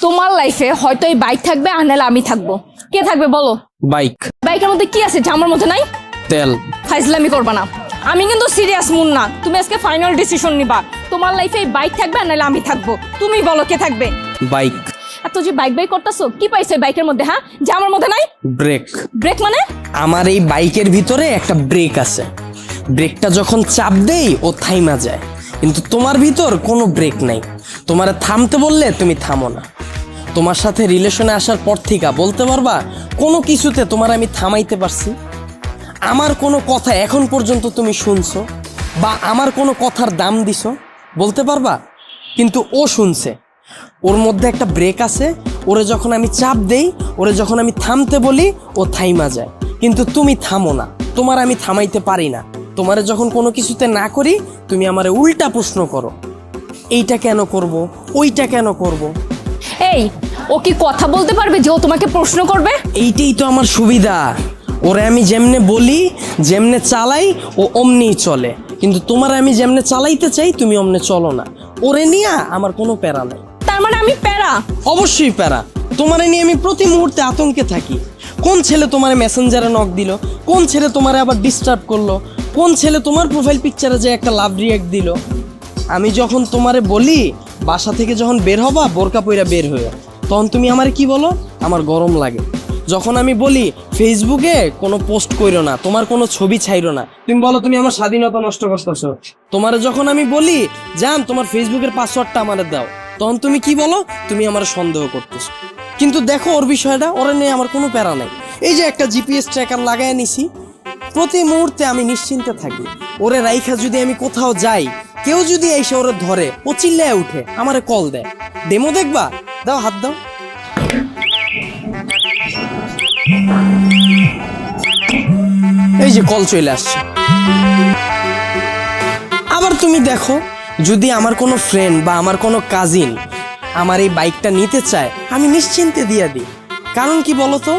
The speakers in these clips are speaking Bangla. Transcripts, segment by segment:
তোমার লাইফে হয়তো এই বাইক থাকবে আর নাহলে আমি থাকবো। কে থাকবে বলো? বাইক। বাইকের মধ্যে কি আছে যা আমার মধ্যে নাই? তেল। ফাইজলামি করবা না, আমি কিন্তু সিরিয়াস মুন্না। তুমি আজকে ফাইনাল ডিসিশন নিবা। তোমার লাইফে এই বাইক থাকবে আর নাহলে আমি থাকবো। তুমি বলো কে থাকবে? বাইক। এত যে বাইক বাইক করতেছো, কি পাইছো এই বাইকের মধ্যে? হ্যাঁ, যা আমার মধ্যে নাই? ব্রেক। ব্রেক মানে? আমার এই বাইকের ভিতরে একটা ব্রেক আছে, ব্রেকটা যখন চাপ দেই ও থাইমা যায়, কিন্তু তোমার ভিতর কোনো ব্রেক নাই। তোমারে থামতে বললে তুমি থামো না। তোমার সাথে রিলেশনে আসার পর থেকে বলতে পারবা কোনো কিছুতে তোমার আমি থামাইতে পারছি? আমার কোনো কথা এখন পর্যন্ত তুমি শুনছো বা আমার কোনো কথার দাম দিছো বলতে পারবা? কিন্তু ও শুনছে, ওর মধ্যে একটা ব্রেক আছে। ওরে যখন আমি চাপ দেই, ওরে যখন আমি থামতে বলি, ও থাইমা যায়, কিন্তু তুমি থামো না। তোমার আমি থামাইতে পারি না। তোমারে যখন কোনো কিছুতে না করি, তুমি আমারে উল্টা প্রশ্ন করো, এইটা কেন করব, ওইটা কেন করব। এই, ও কি কথা বলতে পারবে যে ও তোমাকে প্রশ্ন করবে? এইটাই তো আমার সুবিধা। ওরে আমি যেমনে বলি, যেমনে চালাই, ও অমনিই চলে। কিন্তু তোমার আমি যেমনে চালাইতে চাই, তুমি অমনে চলো না। ওরে নিয়ে আমার কোনো প্যারা নাই। তার মানে আমি প্যারা? অবশ্যই প্যারা। তোমারে নিয়ে আমি প্রতি মুহূর্তে আতঙ্কে থাকি। কোন ছেলে তোমার মেসেঞ্জারে নক দিল, কোন ছেলে তোমারে আবার ডিস্টার্ব করলো, কোন ছেলে তোমার প্রোফাইল পিকচারে যে একটা লাভ রিয়াক্ট দিল। আমি যখন তোমারে বলি বাসা থেকে যখন বের হবা বোরকা পইরা বের হয়ে, তখন তুমি আমারে কি বলো? আমার গরম লাগে। যখন আমি বলি ফেসবুকে কোনো পোস্ট কইরো না, তোমার কোনো ছবি ছাইরো না, তুমি বলো তুমি আমার স্বাধীনতা নষ্ট করতেছো। তোমারে যখন আমি বলি জান তোমার ফেসবুকের পাসওয়ার্ডটা আমারে দাও, তখন তুমি কি বলো? তুমি আমার সন্দেহ করতেছো। কিন্তু দেখো ওর বিষয়টা, ওরা নিয়ে আমার কোনো প্যারা নাই। এই যে একটা জিপিএস ট্র্যাকার লাগায় নিছি, প্রতি মুহূর্তে আমি নিশ্চিন্তে থাকি। ওরে রাইখা যদি আমি কোথাও যাই, কেউ যদি এসে ওরে ধরে, ও চিল্লায় উঠে আমারে কল দেয়, ডেমো দেখবা? দাও হাত দাও। এই যে কল চলে আসছে। আবার তুমি দেখো, যদি আমার কোনো ফ্রেন্ড বা আমার কোনো কাজিন আমার এই বাইকটা নিতে চায়, আমি নিশ্চিন্তে দিয়ে দিই। কারণ কি বলতো,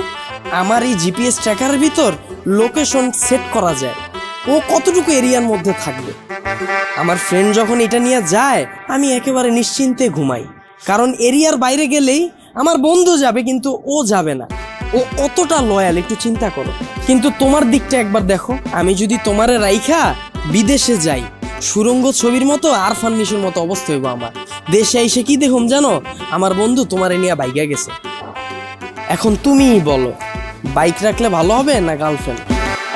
আমার এই জিপিএস ট্র্যাকারের ভিতর লোকেশন সেট করা যায়, ও কতটুকু এরিয়ার মধ্যে থাকবে। আমার ফ্রেন্ড যখন এটা নিয়ে যায়, আমি একেবারে নিশ্চিন্তে ঘুমাই। কারণ এরিয়ার বাইরে গেলেই আমার বন্ধু যাবে, কিন্তু ও যাবে না। ও অতটা লয়াল, একটু চিন্তা করো। কিন্তু তোমার দিকটা একবার দেখো, আমি যদি তোমারে রাইখা বিদেশে যাই, সুরঙ্গ ছবির মতো আরফান নিশোর মতো অবস্থা হইব আমার। দেশে এসে কি দেখুম জানো? আমার বন্ধু তোমারে নিয়ে বাইকে গেছে। এখন তুমিই বলো, বাইক রাখলে ভালো হবে না গার্লফ্রেন্ড?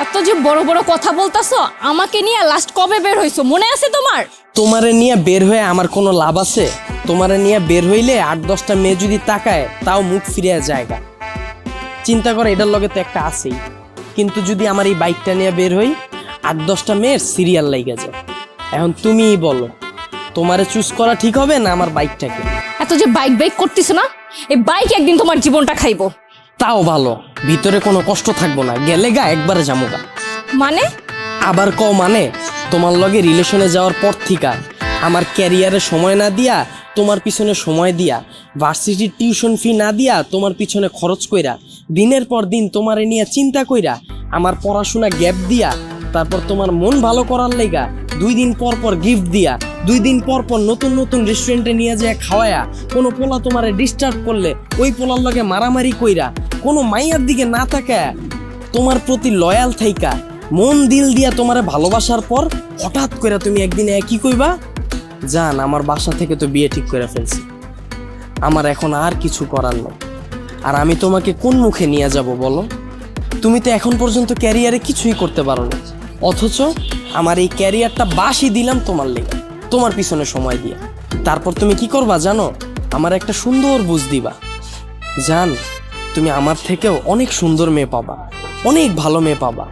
এত যে বড় বড় কথা বলতাছো, আমাকে নিয়ে লাস্ট কবে বের হইছো মনে আছে তোমার? তোমারে নিয়ে বের হয়ে আমার কোনো লাভ আছে? তোমারে নিয়ে বের হইলে 8-10টা মেয়ে যদি তাকায়, তাও মুখ ফিরিয়ে জায়গা। চিন্তা করে, এটার লগে তো একটা আছেই। কিন্তু যদি আমার এই বাইকটা নিয়ে বের হই, 8-10টা মেয়ের সিরিয়াল লাইগা যায়। এখন তুমিই বলো, তোমারে চুজ করা ঠিক হবে না আমার বাইকটাকে? এত যে বাইক বাইক করতেছো না, এই বাইক একদিন তোমার জীবনটা খাইবো। তাও ভালো, ভিতরে কোনো কষ্ট থাকবো না, গেলে গা একবারে যাবো গা। মানে? আবার কও মানে? তোমার লগে রিলেশনে যাওয়ার পর থেকে আমার ক্যারিয়ারে সময় না দিয়া, তোমার পিছনে সময় দিয়া, ভার্সিটির টিউশন ফি না দিয়া তোমার পিছনে খরচ কইরা, দিনের পর দিন তোমারে নিয়ে চিন্তা কইরা, আমার পড়াশোনা গ্যাপ দিয়া, তারপর তোমার মন ভালো করার লাইগা 2 দিন পর পর গিফট দিয়া, 2 দিন পর পর নতুন নতুন রেস্টুরেন্টে নিয়ে যায় খাওয়ায়া, কোনো পোলা তোমারে ডিস্টার্ব করলে ওই পোলার লগে মারামারি কইরা, কোনো মাইয়ার দিকে না তাকায় তোমার প্রতি লয়াল থাইকা, মন দিল দিয়া তোমারে ভালোবাসার পর হঠাৎ করে তুমি একদিন কি কইবা? জান আমার বাসা থেকে তো বিয়ে ঠিক করে ফেলছি, আমার এখন আর কিছু করার নেই। আর আমি তোমাকে কোন মুখে নিয়ে যাব বলো? তুমি তো এখন পর্যন্ত ক্যারিয়ারে কিছুই করতে পারো না, অথচ আমার এই ক্যারিয়ারটা বাসই দিলাম তোমার লেগে, তোমার পিছনে সময় দিয়ে। তারপর তুমি কি করবা জানো? আমার একটা সুন্দর বুঝ দিবা। জান তুমি আমার থেকেও অনেক সুন্দর মেয়ে পাবা, অনেক ভালো মেয়ে পাবা।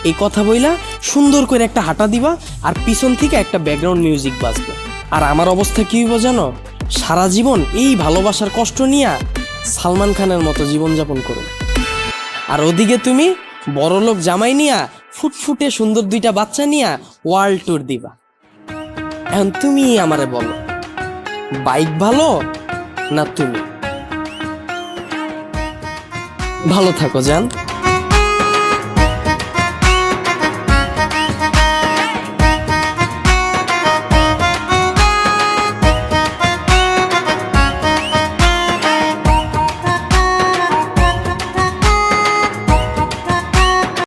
এই কথা বইলা সুন্দর করে একটা হাঁটা দিবা, আর পিছন থেকে একটা ব্যাকগ্রাউন্ড মিউজিক বাজবে। আর আমার অবস্থা কি হইব জানো? সারা জীবন এই ভালোবাসার কষ্ট নিয়ে সালমান খানের মতো জীবনযাপন করো। আর ওদিকে তুমি বড়লোক জামাই নিয়া, ফুটফুটে সুন্দর 2টা বাচ্চা নিয়া ওয়ার্ল্ড ট্যুর দিবা। এখন তুমি আমারে বলো, বাইক ভালো না তুমি? ভালো থাকো জান।